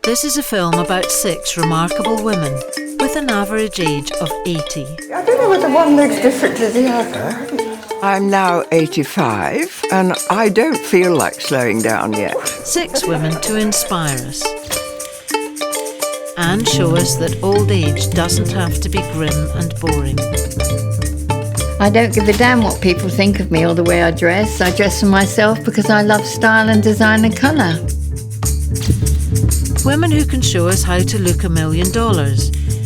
This is a film about 6 remarkable women with an average age of 80. I don't know whether one looks different to the other. I'm now 85 and I don't feel like slowing down yet. 6 women to inspire us and show us that old age doesn't have to be grim and boring. I don't give a damn what people think of me or the way I dress. I dress for myself because I love style and design and colour. Women who can show us how to look $1 million,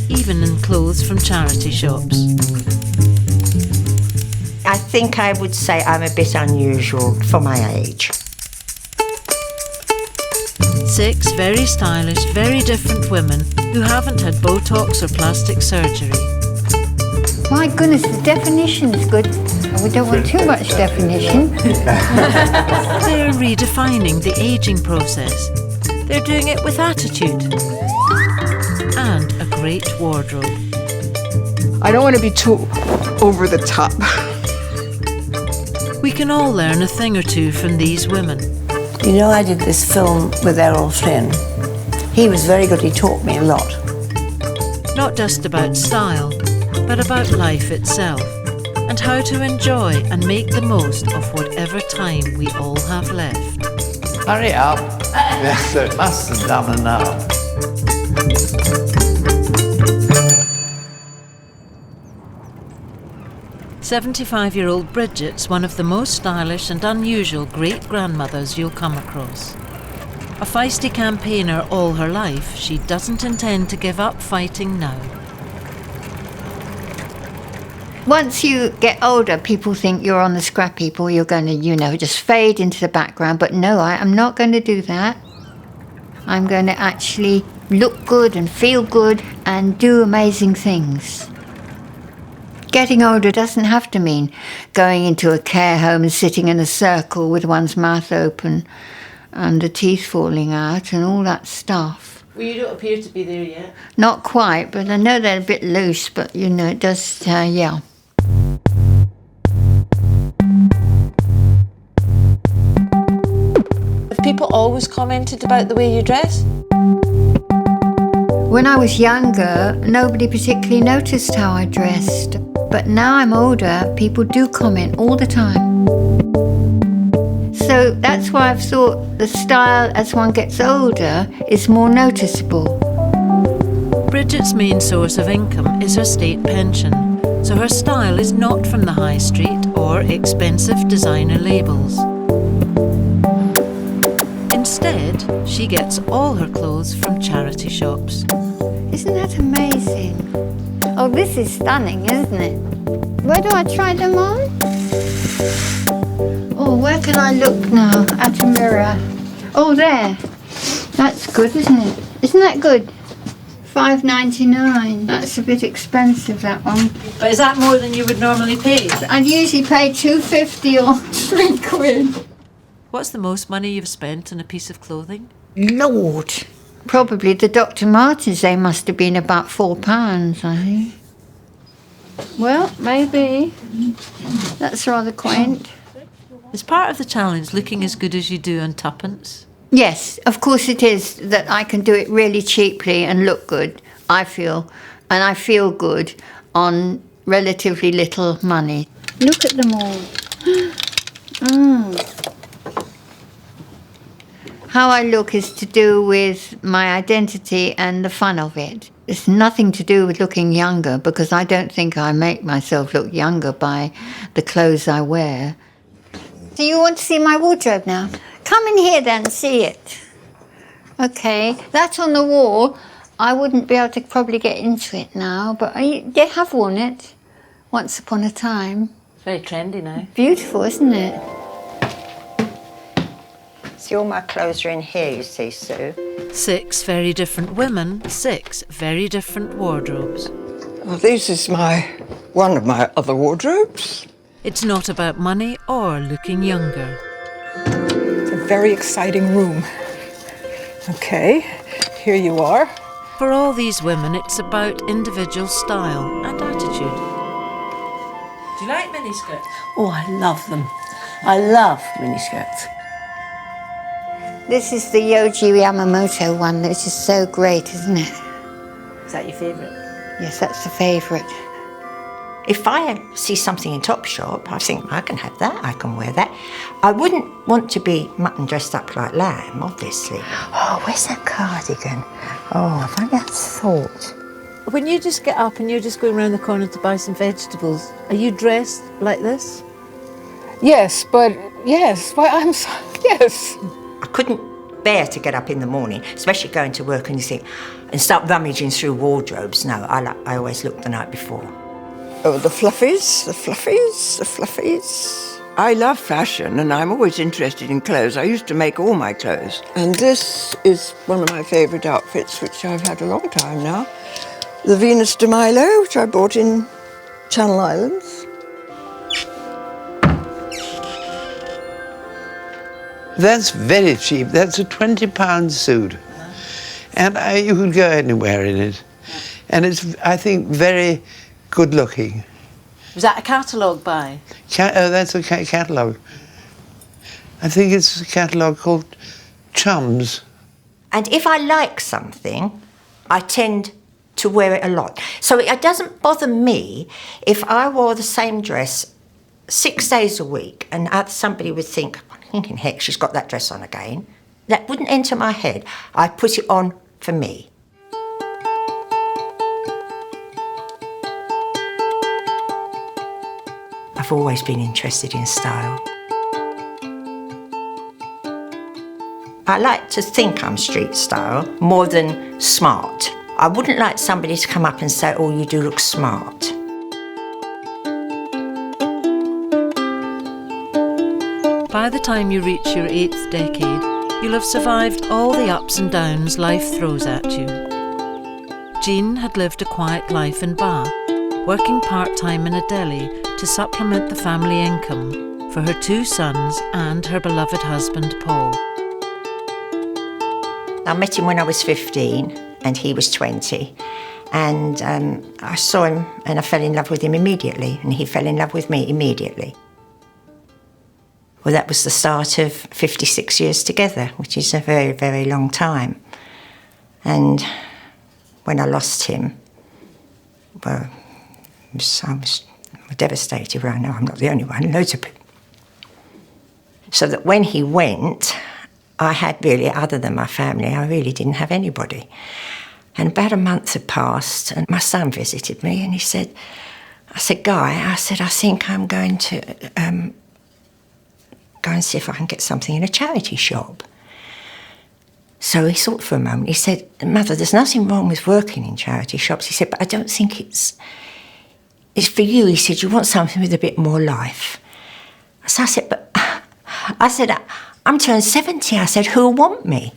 even in clothes from charity shops. I think I would say I'm a bit unusual for my age. 6 very stylish, very different women who haven't had Botox or plastic surgery. My goodness, the definition's good. We don't want too much definition. They're redefining the ageing process. They're doing it with attitude and a great wardrobe. I don't want to be too over the top. We can all learn a thing or two from these women. You know, I did this film with Errol Flynn. He was very good, he taught me a lot. Not just about style, but about life itself and how to enjoy and make the most of whatever time we all have left. Hurry up. Yes, it must have done enough. "75-year-old Bridget's one of the most stylish and unusual great-grandmothers you'll come across. A feisty campaigner all her life, she doesn't intend to give up fighting now. Once you get older, people think you're on the scrap heap or you're going to, just fade into the background. But no, I'm not going to do that. I'm going to actually look good and feel good and do amazing things. Getting older doesn't have to mean going into a care home and sitting in a circle with one's mouth open and the teeth falling out and all that stuff. Well, you don't appear to be there yet. Not quite, but I know they're a bit loose, but it does, yeah. Have people always commented about the way you dress? When I was younger, nobody particularly noticed how I dressed. But now I'm older, people do comment all the time. So that's why I've thought the style as one gets older is more noticeable. Bridget's main source of income is her state pension, so her style is not from the high street or expensive designer labels. Instead, she gets all her clothes from charity shops. Isn't that amazing? Oh, this is stunning, isn't it? Where do I try them on? Oh, where can I look now? At a mirror. Oh, there. That's good, isn't it? Isn't that good? $5.99. That's a bit expensive, that one. But is that more than you would normally pay? I'd usually pay £2.50 or £3. What's the most money you've spent on a piece of clothing? Lord. Probably the Dr. Martens, they must have been about £4, I think. Well, maybe. That's rather quaint. Is part of the challenge looking as good as you do on tuppence? Yes, of course it is, that I can do it really cheaply and look good, I feel. And I feel good on relatively little money. Look at them all. How I look is to do with my identity and the fun of it. It's nothing to do with looking younger, because I don't think I make myself look younger by the clothes I wear. Do you want to see my wardrobe now? Come in here then, see it. Okay, that's on the wall. I wouldn't be able to probably get into it now, but they have worn it once upon a time. It's very trendy now. Beautiful, isn't it? See, all my clothes are in here, you see, Sue. 6 very different women, 6 very different wardrobes. Well, this is one of my other wardrobes. It's not about money or looking younger. It's a very exciting room. Okay, here you are. For all these women, it's about individual style and attitude. Do you like miniskirts? Oh, I love them. I love miniskirts. This is the Yohji Yamamoto one, which is so great, isn't it? Is that your favourite? Yes, that's the favourite. If I see something in Topshop, I think I can have that, I can wear that. I wouldn't want to be mutton dressed up like lamb, obviously. Oh, where's that cardigan? Oh, if only I'd thought. When you just get up and you're just going round the corner to buy some vegetables, are you dressed like this? Yes, but yes, well, yes. I couldn't bear to get up in the morning, especially going to work and you think, and start rummaging through wardrobes. No, I always look the night before. Oh, the fluffies, the fluffies, the fluffies. I love fashion and I'm always interested in clothes. I used to make all my clothes. And this is one of my favourite outfits, which I've had a long time now. The Venus de Milo, which I bought in Channel Islands. That's very cheap. That's a £20 suit. And you could go anywhere in it. And it's, I think, very good looking. Was that a catalogue buy? That's a catalogue. I think it's a catalogue called Chums. And if I like something, I tend to wear it a lot. So it doesn't bother me if I wore the same dress 6 days a week and somebody would think, thinking, heck, she's got that dress on again. That wouldn't enter my head. I put it on for me. I've always been interested in style. I like to think I'm street style more than smart. I wouldn't like somebody to come up and say, oh, you do look smart. By the time you reach your 8th decade, you'll have survived all the ups and downs life throws at you. Jean had lived a quiet life in Bath, working part-time in a deli to supplement the family income for her 2 sons and her beloved husband, Paul. I met him when I was 15 and he was 20. And I saw him and I fell in love with him immediately and he fell in love with me immediately. Well, that was the start of 56 years together, which is a very, very long time. And when I lost him, well, I was devastated. Well, I know I'm not the only one, loads of people. So that when he went, I had really, other than my family, I really didn't have anybody. And about a month had passed and my son visited me and he said, I said, Guy, I think I'm going to go and see if I can get something in a charity shop. So he thought for a moment. He said, Mother, there's nothing wrong with working in charity shops. He said, but I don't think it's for you. He said, you want something with a bit more life. So I said, I'm turned 70. I said, who'll want me?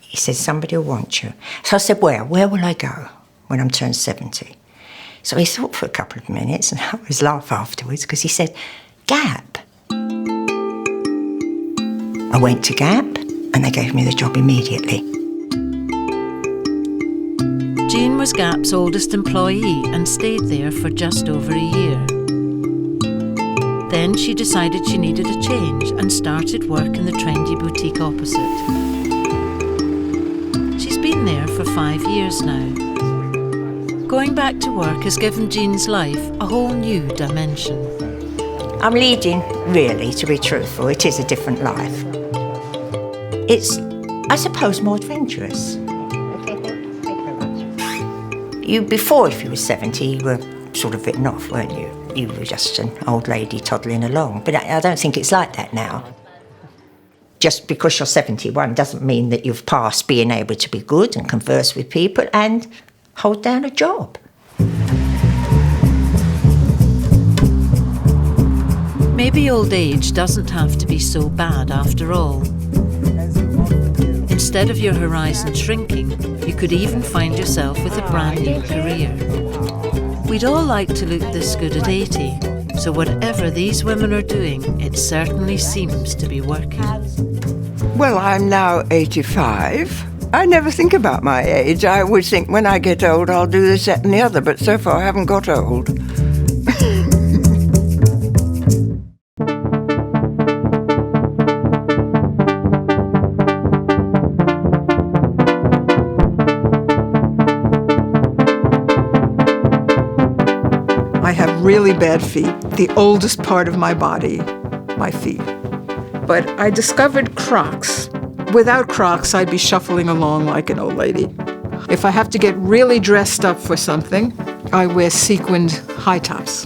He said, somebody will want you. So I said, where will I go when I'm turned 70? So he thought for a couple of minutes and I always laugh afterwards because he said, Gap. I went to Gap and they gave me the job immediately. Jean was Gap's oldest employee and stayed there for just over a year. Then she decided she needed a change and started work in the trendy boutique opposite. She's been there for 5 years now. Going back to work has given Jean's life a whole new dimension. I'm leading, really, to be truthful. It is a different life. It's, I suppose, more adventurous. Okay, thank you very much. Before, if you were 70, you were sort of written off, weren't you? You were just an old lady toddling along. But I don't think it's like that now. Just because you're 71 doesn't mean that you've passed being able to be good and converse with people and hold down a job. Maybe old age doesn't have to be so bad after all. Instead of your horizon shrinking, you could even find yourself with a brand new career. We'd all like to look this good at 80, so whatever these women are doing, it certainly seems to be working. Well, I'm now 85. I never think about my age. I always think when I get old, I'll do this, that and the other, but so far I haven't got old. really bad feet, the oldest part of my body, my feet. But I discovered Crocs. Without Crocs, I'd be shuffling along like an old lady. If I have to get really dressed up for something, I wear sequined high tops.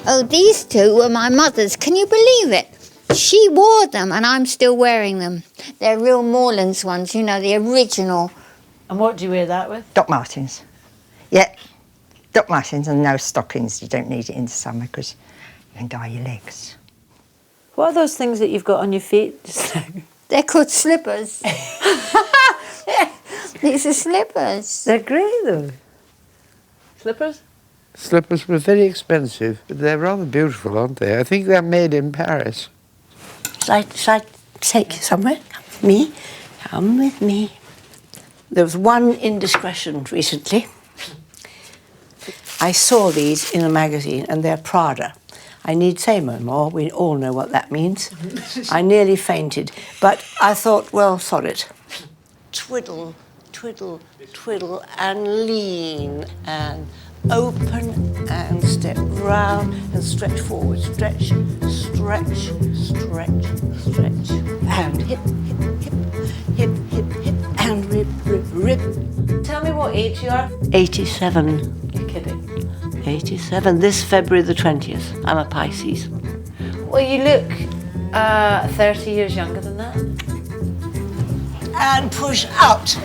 Oh, these two were my mother's. Can you believe it? She wore them and I'm still wearing them. They're real Morelands ones, you know, the original. And what do you wear that with? Doc Martens. Yeah, Doc Martens and no stockings. You don't need it in the summer because you can dye your legs. What are those things that you've got on your feet? They're called slippers. These are slippers. They're great though. Slippers? Slippers were very expensive, but they're rather beautiful, aren't they? I think they're made in Paris. Shall I take you somewhere? Come with me. There was one indiscretion recently. I saw these in a magazine and they're Prada. I need say no more, we all know what that means. I nearly fainted, but I thought, well, sod it. Twiddle, twiddle, twiddle, and lean, and open, and step round, and stretch forward, stretch, stretch, stretch, stretch, and hip, hip, hip, hip, hip, hip, and rip, rip, rip. Tell me what age you are. 87. You're kidding. 87, this February the 20th. I'm a Pisces. Well, you look 30 years younger than that. And push out,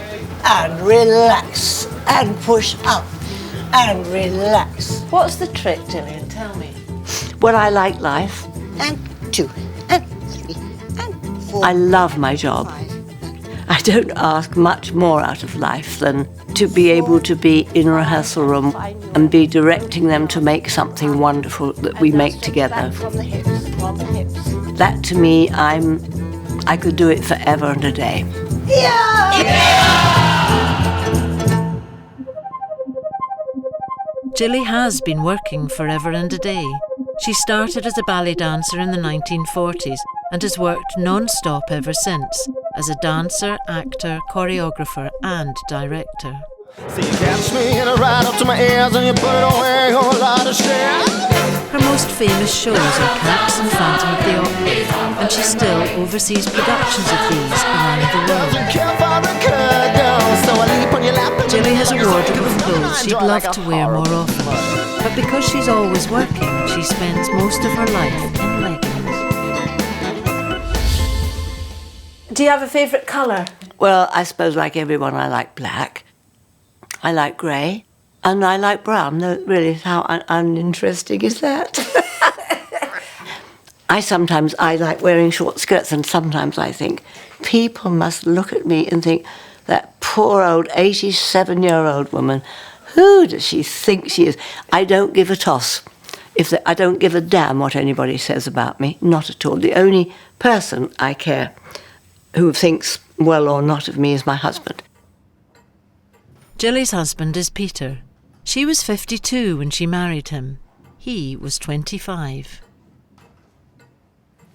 and relax, and push up, and relax. What's the trick, Gillian? Tell me. Well, I like life. And 2, and 3, and 4. I love my job. I don't ask much more out of life than to be able to be in a rehearsal room and be directing them to make something wonderful that we make together. That to me, I could do it forever and a day. Jilly has been working forever and a day. She started as a ballet dancer in the 1940s and has worked non-stop ever since as a dancer, actor, choreographer and director. So you catch me and right up to my ears and you put it away on a lot of shit. Her most famous shows are Cats and Phantom of the Opera, and she still oversees productions of these around the world. Jilly has a wardrobe of clothes she'd love to wear more often, but because she's always working, she spends most of her life in leggings. Do you have a favourite colour? Well, I suppose like everyone, I like black. I like grey. And I like brown. No, really, how uninteresting is that? I like wearing short skirts, and sometimes I think people must look at me and think, that poor old 87-year-old woman, who does she think she is? I don't give a toss. I don't give a damn what anybody says about me, not at all. The only person I care who thinks well or not of me is my husband. Jilly's husband is Peter. She was 52 when she married him. He was 25.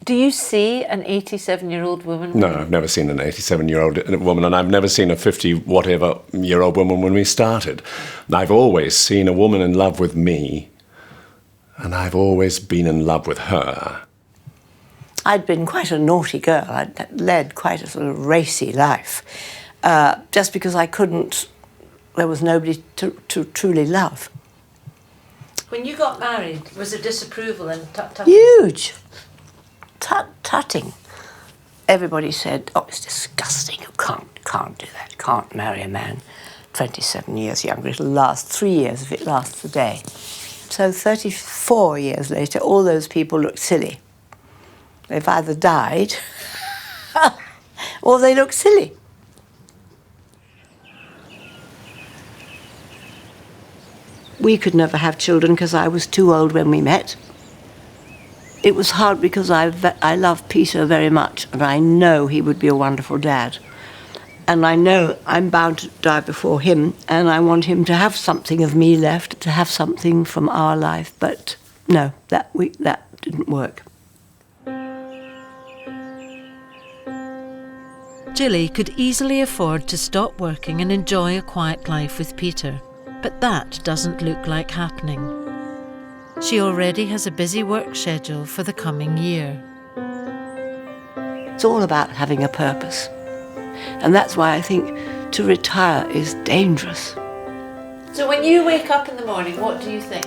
Do you see an 87-year-old woman? No, I've never seen an 87-year-old woman, and I've never seen a 50-whatever-year-old woman when we started. I've always seen a woman in love with me, and I've always been in love with her. I'd been quite a naughty girl. I'd led quite a sort of racy life, just because I couldn't. There was nobody to truly love. When you got married, was there disapproval and tut-tut? Huge. Tut-tutting. Everybody said, oh, it's disgusting. You can't do that. Can't marry a man 27 years younger. It'll last 3 years if it lasts a day. So 34 years later, all those people looked silly. They've either died or they look silly. We could never have children because I was too old when we met. It was hard because I love Peter very much, and I know he would be a wonderful dad. And I know I'm bound to die before him, and I want him to have something of me left, to have something from our life. But no, that didn't work. Jilly could easily afford to stop working and enjoy a quiet life with Peter, but that doesn't look like happening. She already has a busy work schedule for the coming year. It's all about having a purpose. And that's why I think to retire is dangerous. So when you wake up in the morning, what do you think?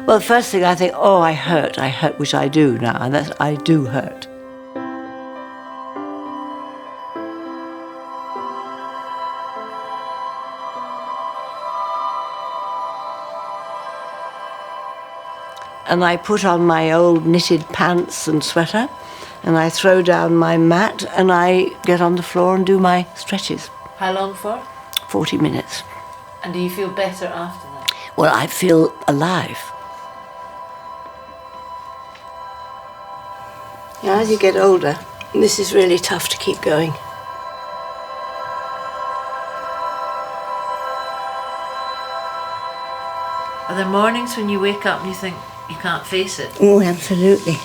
Well, the first thing I think, oh, I hurt, which I do now, and that's, I do hurt. And I put on my old knitted pants and sweater, and I throw down my mat, and I get on the floor and do my stretches. How long for? 40 minutes. And do you feel better after that? Well, I feel alive. Yeah, as you get older, this is really tough to keep going. Are there mornings when you wake up and you think you can't face it? Oh, absolutely.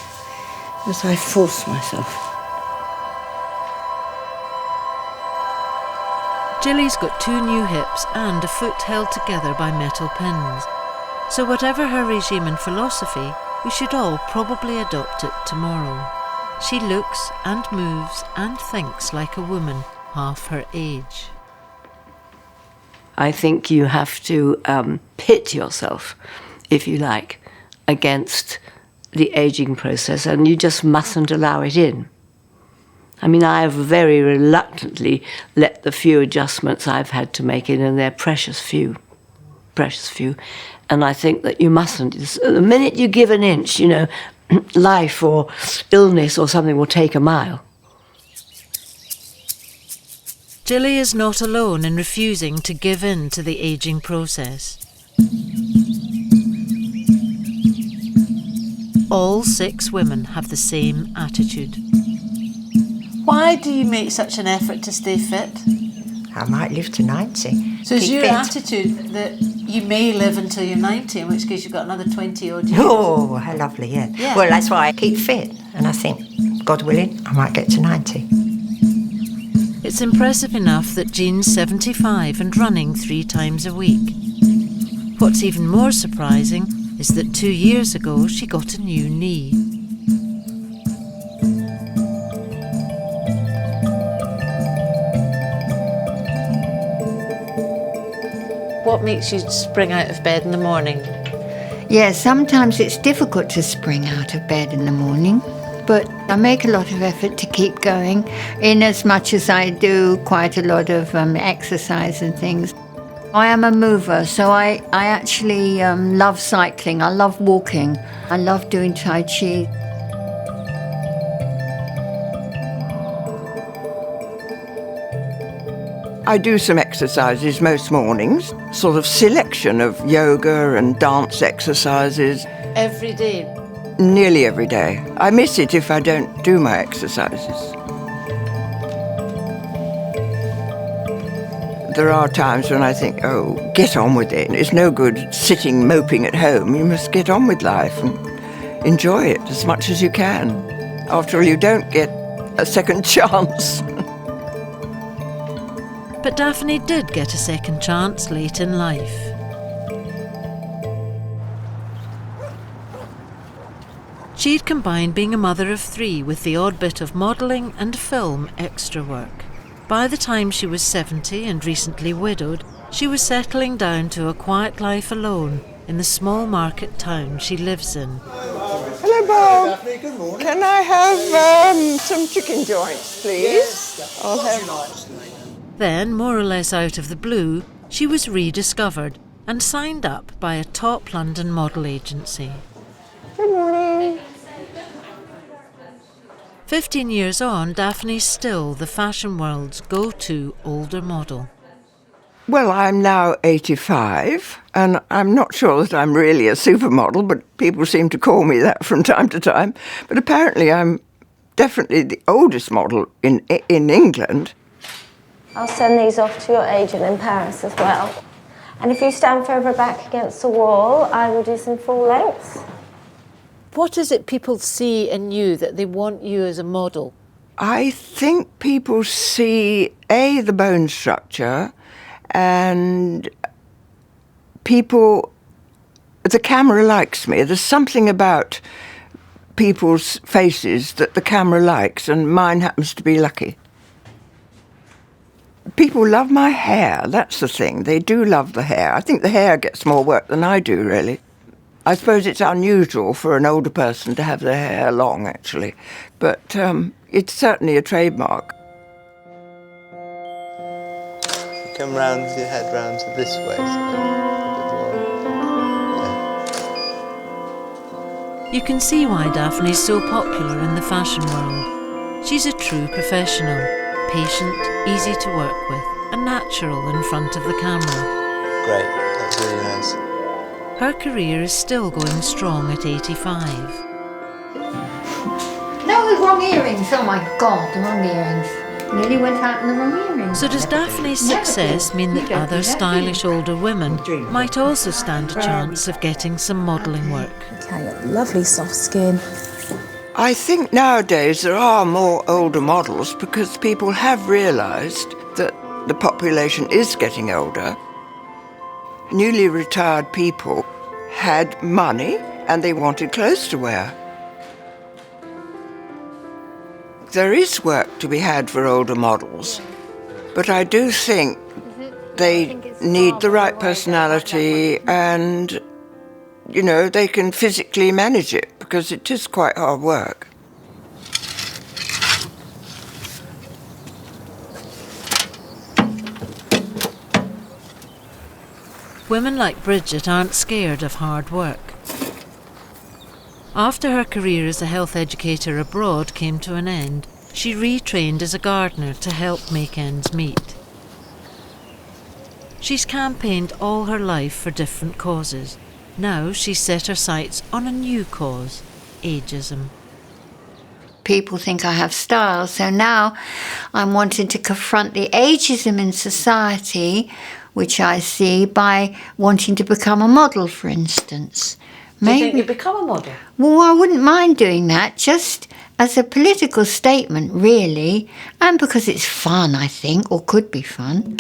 As I force myself. Jilly's got 2 new hips and a foot held together by metal pins. So whatever her regime and philosophy, we should all probably adopt it tomorrow. She looks and moves and thinks like a woman half her age. I think you have to pit yourself, if you like, against the ageing process, and you just mustn't allow it in. I mean, I have very reluctantly let the few adjustments I've had to make in, and they're precious few. And I think that you mustn't. The minute you give an inch, you know, life or illness or something will take a mile. Jilly is not alone in refusing to give in to the ageing process. All 6 women have the same attitude. Why do you make such an effort to stay fit? I might live to 90. So is Keep your fit. attitude that you may live until you're 90, in which case you've got another 20 odd years? Oh, how lovely, yeah. Yeah. Well, that's why I keep fit. And I think, God willing, I might get to 90. It's impressive enough that Jean's 75 and running 3 times a week. What's even more surprising is that 2 years ago she got a new knee. What makes you spring out of bed in the morning? Yeah, sometimes it's difficult to spring out of bed in the morning, but I make a lot of effort to keep going, in as much as I do quite a lot of exercise and things. I am a mover, so I actually love cycling, I love walking, I love doing Tai Chi. I do some exercises most mornings, sort of selection of yoga and dance exercises. Every day? Nearly every day. I miss it if I don't do my exercises. There are times when I think, oh, get on with it. It's no good sitting moping at home. You must get on with life and enjoy it as much as you can. After all, you don't get a second chance. But Daphne did get a second chance late in life. She'd combined being a mother of 3 with the odd bit of modelling and film extra work. By the time she was 70 and recently widowed, she was settling down to a quiet life alone in the small market town she lives in. Hello, Bob. Daphne, good morning. Can I have some chicken joints, please? Yes. I'll have... Then, more or less out of the blue, she was rediscovered and signed up by a top London model agency. Good morning. 15 years on, Daphne's still the fashion world's go-to older model. Well, I'm now 85, and I'm not sure that I'm really a supermodel, but people seem to call me that from time to time. But apparently I'm definitely the oldest model in England. I'll send these off to your agent in Paris as well. And if you stand further back against the wall, I will do some full lengths. What is it people see in you that they want you as a model? I think people see, A, the bone structure, and people The camera likes me. There's something about people's faces that the camera likes, and mine happens to be lucky. People love my hair, that's the thing. They do love the hair. I think the hair gets more work than I do, really. I suppose it's unusual for an older person to have their hair long, actually. But it's certainly a trademark. Come round with your head round to this way. So yeah. You can see why Daphne's so popular in the fashion world. She's a true professional, patient, easy to work with, and natural in front of the camera. Great, that's really nice. Her career is still going strong at 85. No, the wrong earrings. Oh my God, the wrong earrings. Nearly went out in the wrong earrings. So does Daphne's success mean that other stylish older women might also stand a chance of getting some modelling work? Okay, lovely soft skin. I think nowadays there are more older models because people have realised that the population is getting older. Newly retired people had money and they wanted clothes to wear. There is work to be had for older models, but I do think they need the right personality and, you know, they can physically manage it because it is quite hard work. Women like Bridget aren't scared of hard work. After her career as a health educator abroad came to an end, she retrained as a gardener to help make ends meet. She's campaigned all her life for different causes. Now she's set her sights on a new cause, ageism. People think I have style, so now I'm wanting to confront the ageism in society, which I see by wanting to become a model, for instance. Do you think you become a model? Well, I wouldn't mind doing that, just as a political statement, really, and because it's fun, I think, or could be fun.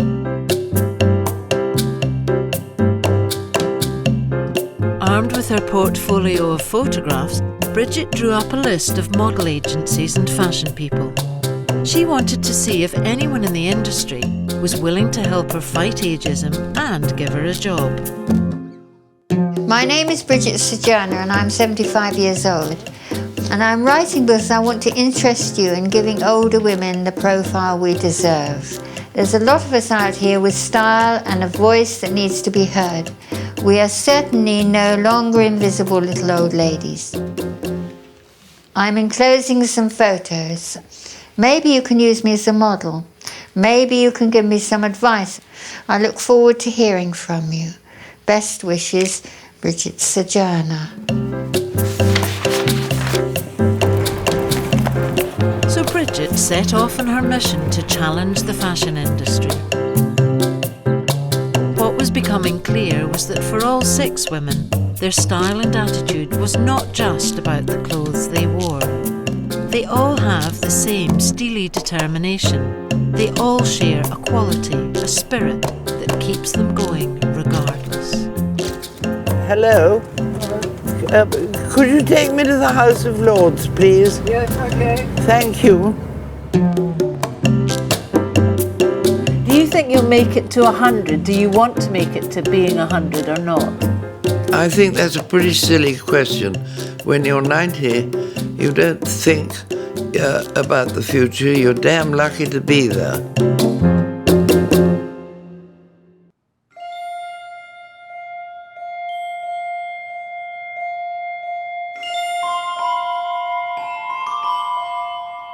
Armed with her portfolio of photographs, Bridget drew up a list of model agencies and fashion people. She wanted to see if anyone in the industry was willing to help her fight ageism and give her a job. My name is Bridget Sojourner and I'm 75 years old. And I'm writing because I want to interest you in giving older women the profile we deserve. There's a lot of us out here with style and a voice that needs to be heard. We are certainly no longer invisible little old ladies. I'm enclosing some photos. Maybe you can use me as a model. Maybe you can give me some advice. I look forward to hearing from you. Best wishes, Bridget Sojourner. So Bridget set off on her mission to challenge the fashion industry. What was becoming clear was that for all 6 women, their style and attitude was not just about the clothes they wore. They all have the same steely determination. They all share a quality, a spirit that keeps them going regardless. Hello? Could you take me to the House of Lords, please? Yes, okay. Thank you. Do you think you'll make it to 100? Do you want to make it to being 100 or not? I think that's a pretty silly question. When you're 90, you don't think about the future. You're damn lucky to be there.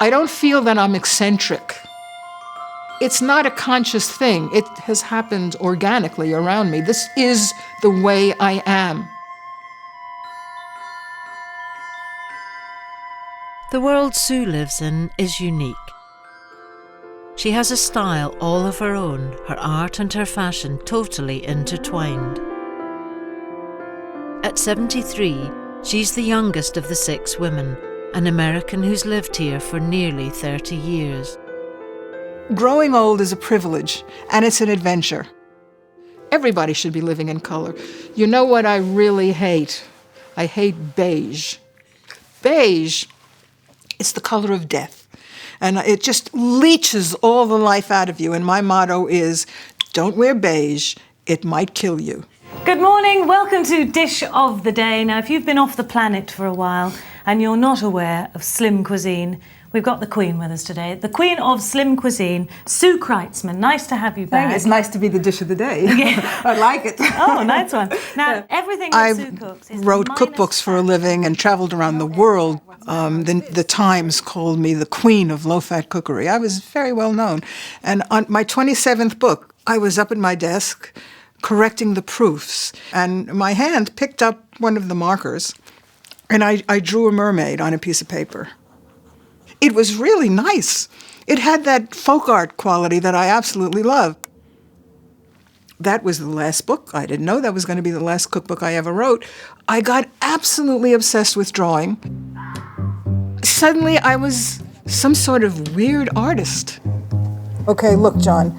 I don't feel that I'm eccentric. It's not a conscious thing. It has happened organically around me. This is the way I am. The world Sue lives in is unique. She has a style all of her own, her art and her fashion totally intertwined. At 73, she's the youngest of the 6 women, an American who's lived here for nearly 30 years. Growing old is a privilege, and it's an adventure. Everybody should be living in color. You know what I really hate? I hate beige. Beige is the color of death. And it just leeches all the life out of you. And my motto is, don't wear beige, it might kill you. Good morning, welcome to Dish of the Day. Now, if you've been off the planet for a while and you're not aware of slim cuisine, we've got the Queen with us today. The Queen of Slim Cuisine, Sue Kreitzman. Nice to have you back. It's nice to be the dish of the day. Yeah. I like it. Oh, nice one. Now, everything that Sue cooks is wrote cookbooks for a living and traveled around the world. The Times called me the Queen of low-fat cookery. I was very well known. And on my 27th book, I was up at my desk correcting the proofs, and my hand picked up one of the markers, and I drew a mermaid on a piece of paper. It was really nice. It had that folk art quality that I absolutely love. That was the last book. I didn't know that was going to be the last cookbook I ever wrote. I got absolutely obsessed with drawing. Suddenly, I was some sort of weird artist. Okay, look, John.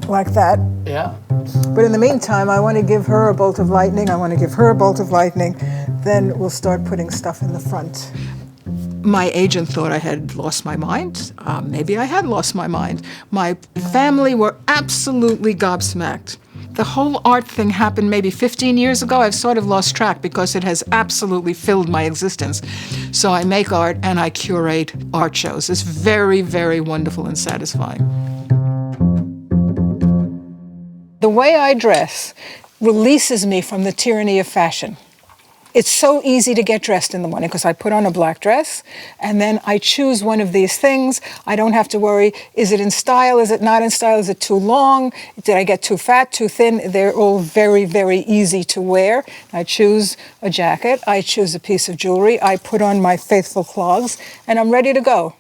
Like that. Yeah. But in the meantime, I want to give her a bolt of lightning. I want to give her a bolt of lightning. Then we'll start putting stuff in the front. My agent thought I had lost my mind. Maybe I had lost my mind. My family were absolutely gobsmacked. The whole art thing happened maybe 15 years ago. I've sort of lost track because it has absolutely filled my existence. So I make art and I curate art shows. It's very, very wonderful and satisfying. The way I dress releases me from the tyranny of fashion. It's so easy to get dressed in the morning because I put on a black dress and then I choose one of these things. I don't have to worry, is it in style, is it not in style, is it too long, did I get too fat, too thin? They're all very, very easy to wear. I choose a jacket, I choose a piece of jewelry, I put on my faithful clogs, and I'm ready to go.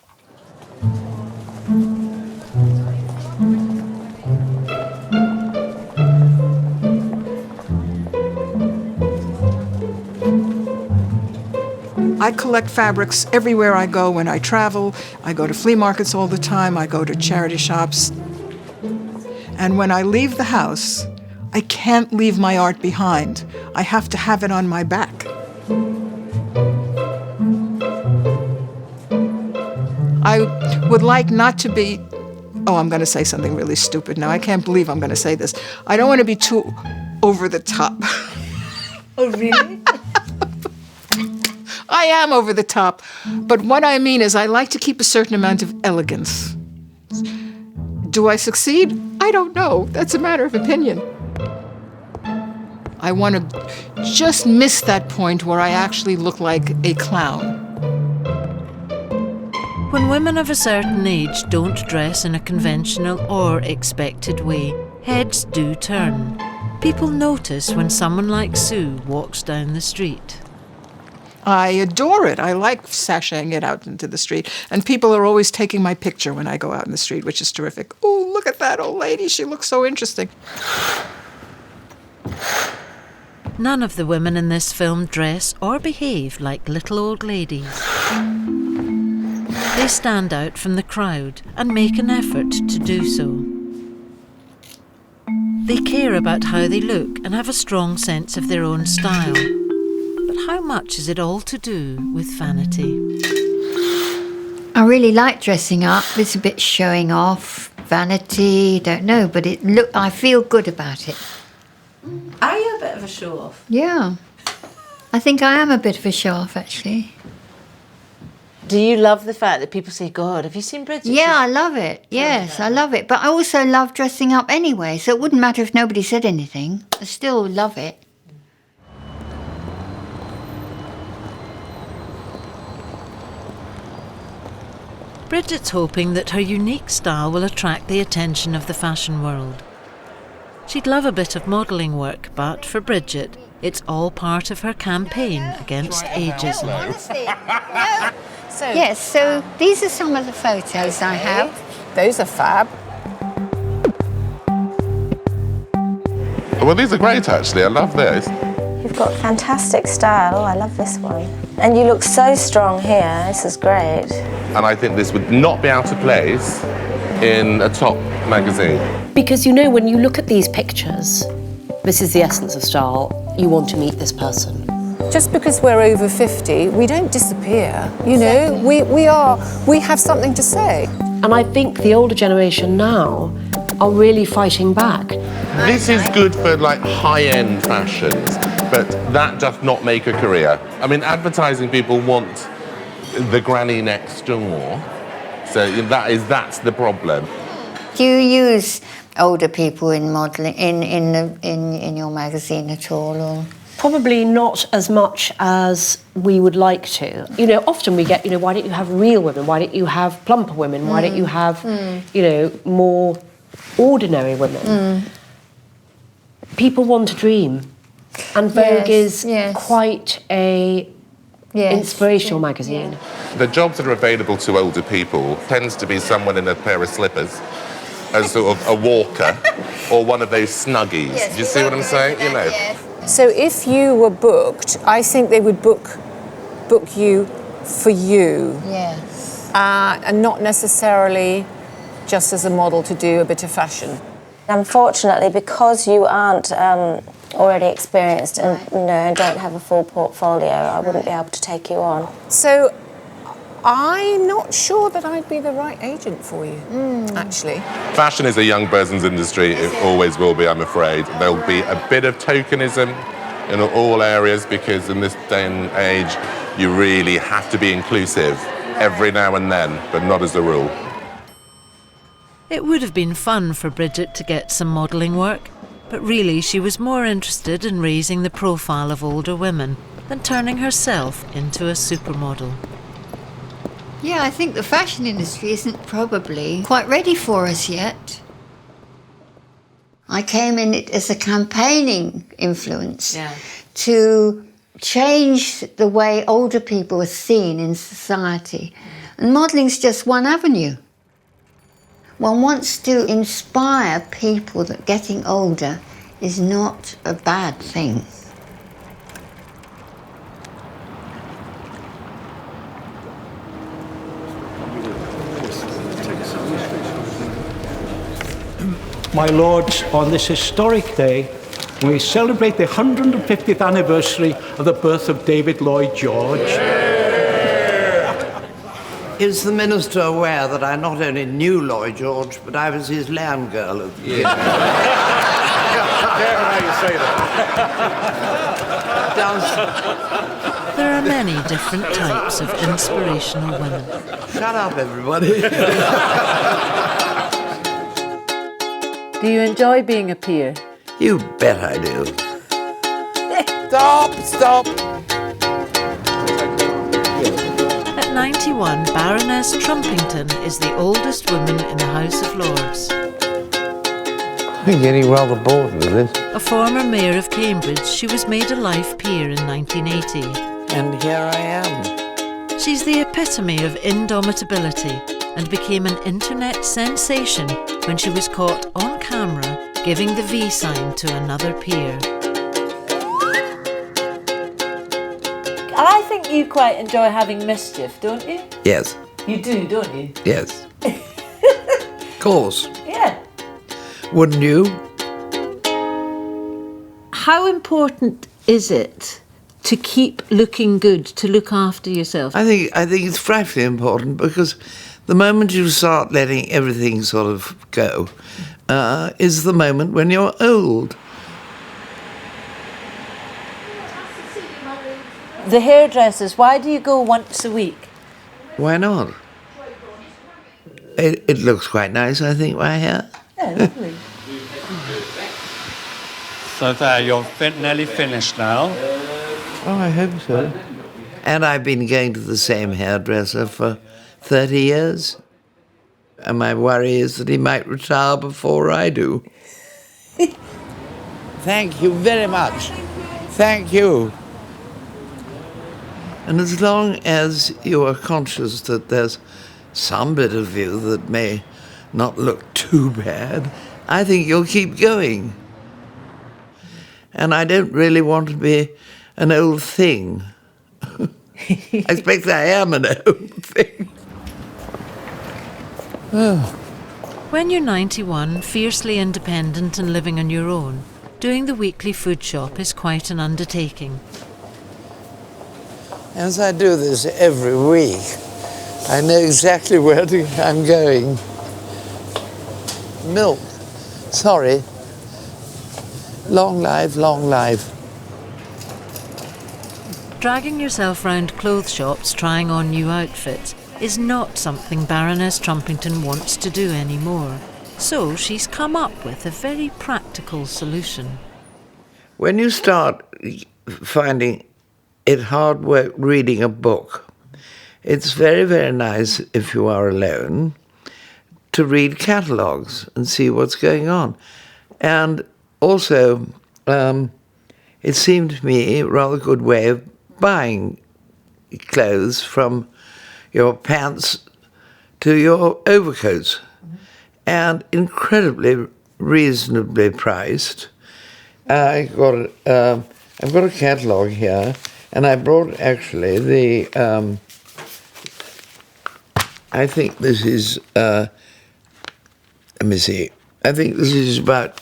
I collect fabrics everywhere I go when I travel. I go to flea markets all the time. I go to charity shops. And when I leave the house, I can't leave my art behind. I have to have it on my back. I would like not to be... Oh, I'm going to say something really stupid now. I can't believe I'm going to say this. I don't want to be too over the top. Oh, really? I am over the top, but what I mean is I like to keep a certain amount of elegance. Do I succeed? I don't know. That's a matter of opinion. I want to just miss that point where I actually look like a clown. When women of a certain age don't dress in a conventional or expected way, heads do turn. People notice when someone like Sue walks down the street. I adore it. I like sashaying it out into the street. And people are always taking my picture when I go out in the street, which is terrific. Oh, look at that old lady. She looks so interesting. None of the women in this film dress or behave like little old ladies. They stand out from the crowd and make an effort to do so. They care about how they look and have a strong sense of their own style. How much is it all to do with vanity? I really like dressing up. It's a bit showing off, vanity, don't know, but I feel good about it. Are you a bit of a show-off? Yeah. I think I am a bit of a show-off, actually. Do you love the fact that people say, God, have you seen Bridget? Yeah, I love it. Yes, I love it. But I also love dressing up anyway, so it wouldn't matter if nobody said anything. I still love it. Bridget's hoping that her unique style will attract the attention of the fashion world. She'd love a bit of modelling work, but for Bridget, it's all part of her campaign against ageism. Yes, so these are some of the photos I have. Those are fab. Well, these are great, actually. I love those. You've got fantastic style. Oh, I love this one. And you look so strong here. This is great. And I think this would not be out of place in a top magazine. Because, you know, when you look at these pictures, this is the essence of style. You want to meet this person. Just because we're over 50, we don't disappear. You know, we have something to say. And I think the older generation now are really fighting back. This is good for like high-end fashions, but that does not make a career. I mean, advertising people want the granny next door, so that's the problem. Do you use older people in modelling in your magazine at all, or? Probably not as much as we would like to. You know, often we get, you know, why don't you have real women? Why don't you have plumper women? Why don't you have, you know, more ordinary women? People want to dream. And Vogue is quite a inspirational magazine. The jobs that are available to older people tends to be someone in a pair of slippers, as sort of a walker, or one of those snuggies. Do you see what I'm saying? You know. So if you were booked, I think they would book you for you. Yes. And not necessarily just as a model to do a bit of fashion. Unfortunately, because you aren't already experienced and don't have a full portfolio, I wouldn't be able to take you on. So I'm not sure that I'd be the right agent for you, actually. Fashion is a young person's industry. It always will be, I'm afraid. There'll be a bit of tokenism in all areas because in this day and age, you really have to be inclusive every now and then, but not as a rule. It would have been fun for Bridget to get some modelling work, but really she was more interested in raising the profile of older women than turning herself into a supermodel. Yeah, I think the fashion industry isn't probably quite ready for us yet. I came in it as a campaigning influence to change the way older people are seen in society. And modelling's just one avenue. One wants to inspire people that getting older is not a bad thing. My lords, on this historic day, we celebrate the 150th anniversary of the birth of David Lloyd George. Is the minister aware that I not only knew Lloyd George, but I was his land girl at the beginning? Careful how you say that. There are many different types of inspirational women. Shut up, everybody. Do you enjoy being a peer? You bet I do. Stop! At 91, Baroness Trumpington is the oldest woman in the House of Lords. I'm getting rather bored with this. A former mayor of Cambridge, she was made a life peer in 1980. And here I am. She's the epitome of indomitability and became an internet sensation when she was caught on camera giving the V sign to another peer. I think you quite enjoy having mischief, don't you? Yes. You do, don't you? Yes. Of course. Yeah. Wouldn't you? How important is it to keep looking good, to look after yourself? I think it's frightfully important because the moment you start letting everything sort of go is the moment when you're old. The hairdressers, why do you go once a week? Why not? It looks quite nice, I think, my hair. Yeah, lovely. So there, you're nearly finished now. Oh, I hope so. And I've been going to the same hairdresser for 30 years. And my worry is that he might retire before I do. Thank you very much. Thank you. And as long as you are conscious that there's some bit of you that may not look too bad, I think you'll keep going. and I don't really want to be an old thing. I expect I am an old thing. Oh. When you're 91, fiercely independent and living on your own, doing the weekly food shop is quite an undertaking. As I do this every week, I know exactly where I'm going. Milk. Sorry. Long life, long life. Dragging yourself round clothes shops trying on new outfits is not something Baroness Trumpington wants to do anymore. So she's come up with a very practical solution. When you start finding it hard work reading a book, it's very, very nice if you are alone to read catalogues and see what's going on. And also, it seemed to me a rather good way of buying clothes, from your pants to your overcoats, and incredibly reasonably priced. I've got a catalogue here, and I brought actually the. I think this is. Let me see. I think this is about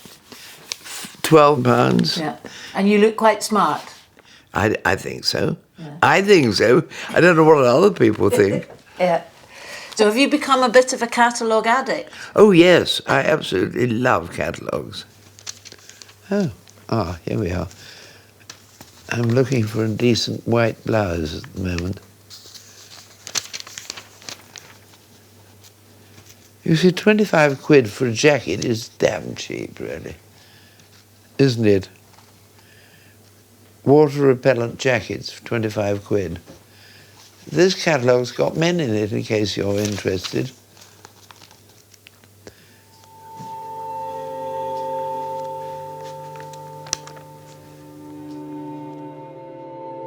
£12. Yeah, and you look quite smart. I think so. Yeah. I think so. I don't know what other people think. Yeah. So have you become a bit of a catalogue addict? Oh, yes. I absolutely love catalogues. Oh, here we are. I'm looking for a decent white blouse at the moment. You see, 25 quid for a jacket is damn cheap, really. Isn't it? Water-repellent jackets for 25 quid. This catalogue's got men in it, in case you're interested.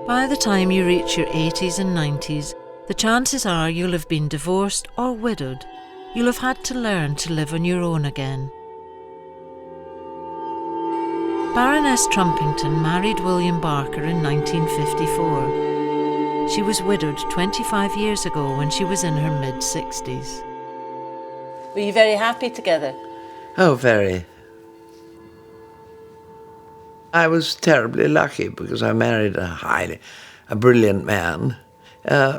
By the time you reach your 80s and 90s, the chances are you'll have been divorced or widowed. You'll have had to learn to live on your own again. Baroness Trumpington married William Barker in 1954. She was widowed 25 years ago when she was in her mid-60s. Were you very happy together? Oh, very. I was terribly lucky because I married a brilliant man,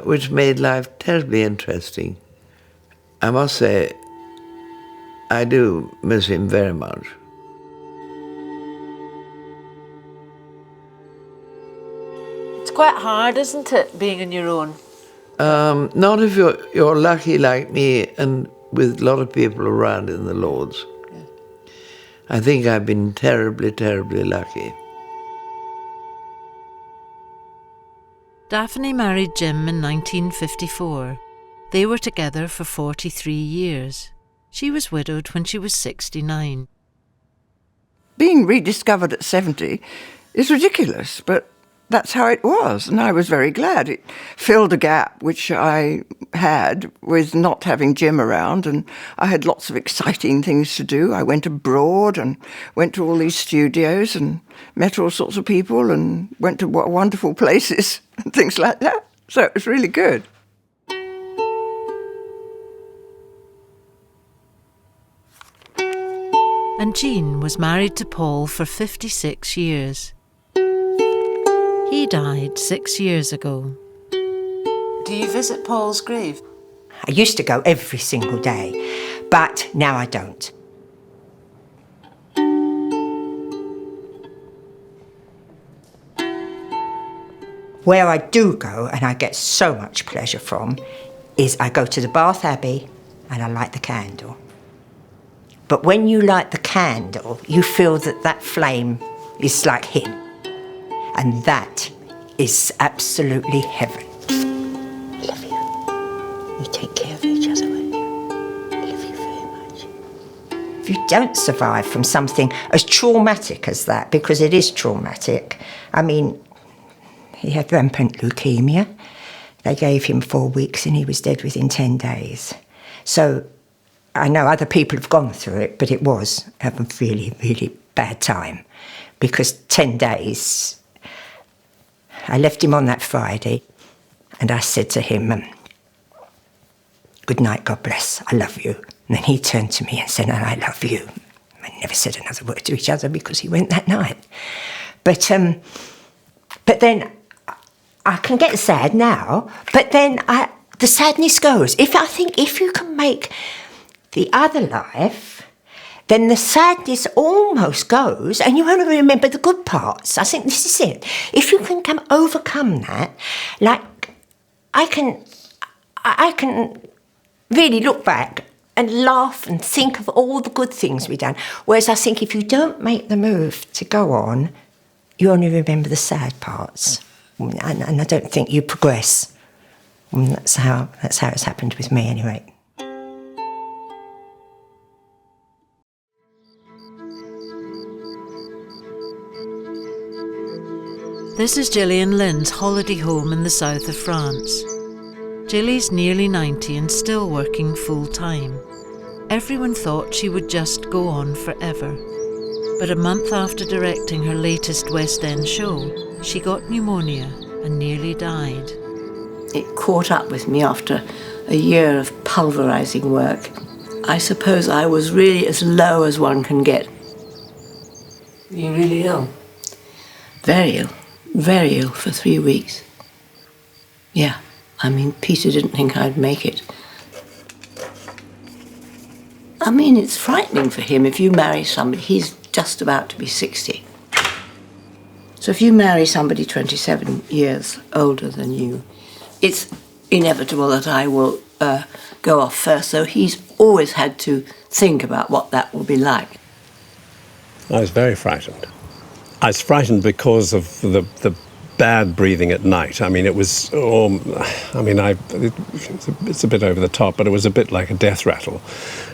which made life terribly interesting. I must say, I do miss him very much. It's quite hard, isn't it, being on your own? Not if you're lucky like me and with a lot of people around in the Lords. Yeah. I think I've been terribly, terribly lucky. Daphne married Jim in 1954. They were together for 43 years. She was widowed when she was 69. Being rediscovered at 70 is ridiculous, but that's how it was, and I was very glad. It filled a gap which I had with not having Jim around, and I had lots of exciting things to do. I went abroad and went to all these studios and met all sorts of people and went to wonderful places and things like that. So it was really good. And Jean was married to Paul for 56 years. He died 6 years ago. Do you visit Paul's grave? I used to go every single day, but now I don't. Where I do go, and I get so much pleasure from, is I go to the Bath Abbey and I light the candle. But when you light the candle, you feel that that flame is like him. And that is absolutely heaven. I love you. You take care of each other, won't you? I love you very much. If you don't survive from something as traumatic as that, because it is traumatic, I mean, he had rampant leukemia. They gave him 4 weeks and he was dead within 10 days. So I know other people have gone through it, but it was a really, really bad time. because 10 days, I left him on that Friday and I said to him, good night, God bless, I love you. And then he turned to me and said, and I love you. I never said another word to each other because he went that night. But then I can get sad now, but then the sadness goes. I think if you can make the other life, then the sadness almost goes and you only remember the good parts. I think this is it. If you can overcome that, like I can really look back and laugh and think of all the good things we've done. Whereas I think if you don't make the move to go on, you only remember the sad parts. And I don't think you progress. And that's how it's happened with me anyway. This is Jilly and Lynn's holiday home in the south of France. Jilly's nearly 90 and still working full-time. Everyone thought she would just go on forever. But a month after directing her latest West End show, she got pneumonia and nearly died. It caught up with me after a year of pulverising work. I suppose I was really as low as one can get. You're really ill? Very ill. Very ill for 3 weeks. Yeah. I mean, Peter didn't think I'd make it. I mean, it's frightening for him if you marry somebody. He's just about to be 60. So if you marry somebody 27 years older than you, it's inevitable that I will go off first. So he's always had to think about what that will be like. I was very frightened. I was frightened because of the bad breathing at night. I mean, it was, it's a bit over the top, but it was a bit like a death rattle.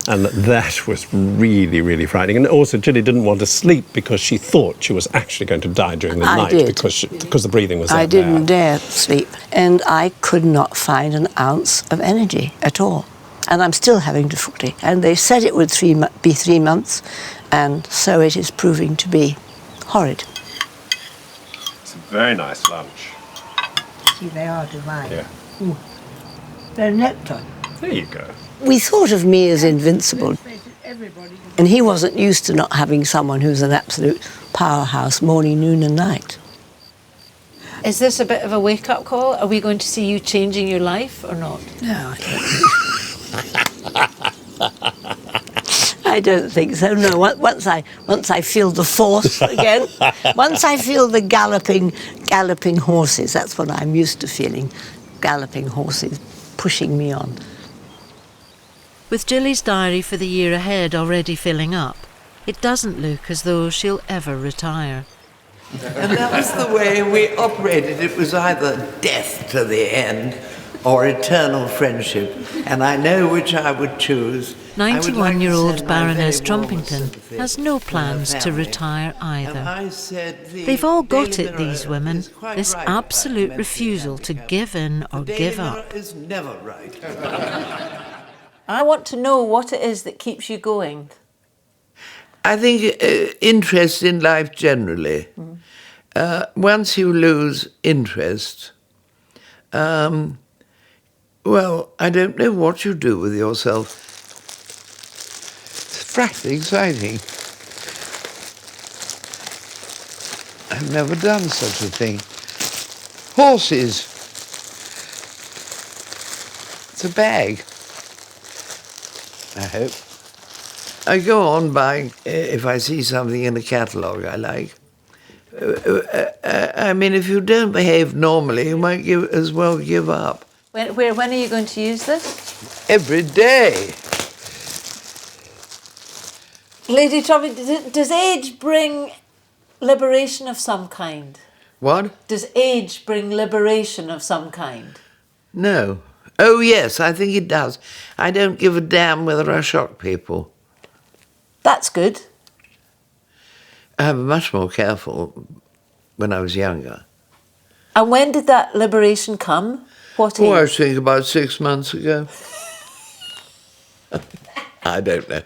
And that was really, really frightening. And also, Jilly didn't want to sleep because she thought she was actually going to die during the night because the breathing was that I didn't dare sleep. And I could not find an ounce of energy at all. And I'm still having difficulty. And they said it would be 3 months, and so it is proving to be horrid. Very nice lunch. See, they are divine. Yeah. They're nectar. There you go. We thought of me as invincible. And he wasn't used to not having someone who's an absolute powerhouse morning, noon and night. Is this a bit of a wake-up call? Are we going to see you changing your life or not? No, I don't think so. No, once I feel the force again, once I feel the galloping horses, that's what I'm used to feeling, galloping horses pushing me on. With Jilly's diary for the year ahead already filling up, it doesn't look as though she'll ever retire. And that was the way we operated. It was either death to the end or eternal friendship, and I know which I would choose. 91-year-old Baroness Trumpington has no plans to retire either. They've all got it, these women, this absolute refusal to give in or give up. I want to know what it is that keeps you going. I think interest in life generally. Once you lose interest, well, I don't know what you do with yourself. It's frightfully exciting. I've never done such a thing. Horses. It's a bag. I hope. I go on buying if I see something in the catalogue I like. I mean, if you don't behave normally, you might as well give up. When are you going to use this? Every day. Lady Trumpington, does age bring liberation of some kind? What? Does age bring liberation of some kind? No. Oh, yes, I think it does. I don't give a damn whether I shock people. That's good. I was much more careful when I was younger. And when did that liberation come? What age? Oh, I think about 6 months ago. I don't know.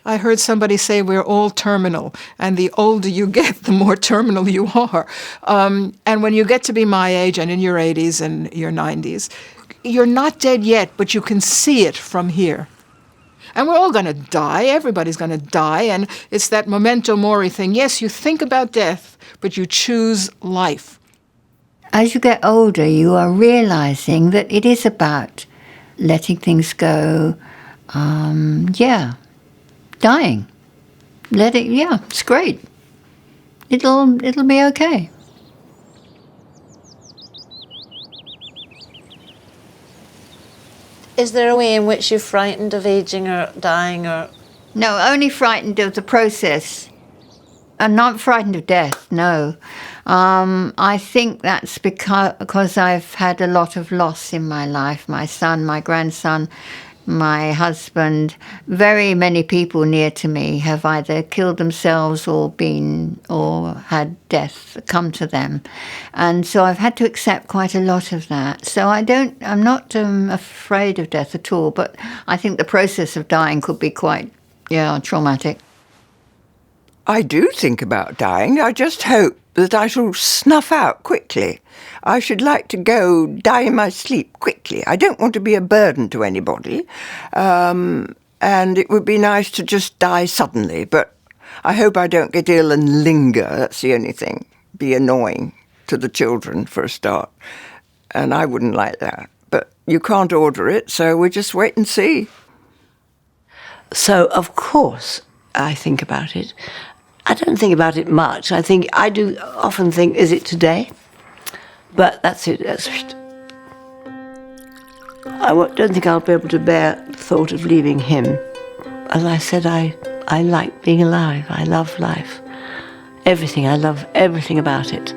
I heard somebody say we're all terminal, and the older you get, the more terminal you are. And when you get to be my age and in your 80s and your 90s, you're not dead yet, but you can see it from here. And we're all going to die. Everybody's going to die. And it's that memento mori thing. Yes, you think about death, but you choose life. As you get older, you are realizing that it is about letting things go, dying. It's great. It'll be okay. Is there a way in which you're frightened of aging or dying or...? No, only frightened of the process. I'm not frightened of death, no. I think that's because I've had a lot of loss in my life. My son, my grandson, my husband, very many people near to me have either killed themselves or had death come to them. And so I've had to accept quite a lot of that. So I'm not afraid of death at all, but I think the process of dying could be quite, traumatic. I do think about dying. I just hope that I shall snuff out quickly. I should like to go die in my sleep quickly. I don't want to be a burden to anybody. And it would be nice to just die suddenly, but I hope I don't get ill and linger. That's the only thing. Be annoying to the children for a start. And I wouldn't like that. But you can't order it, so we just wait and see. So, of course, I think about it. I don't think about it much. I do often think, is it today? But that's it. I don't think I'll be able to bear the thought of leaving him. As I said, I like being alive. I love life. Everything. I love everything about it.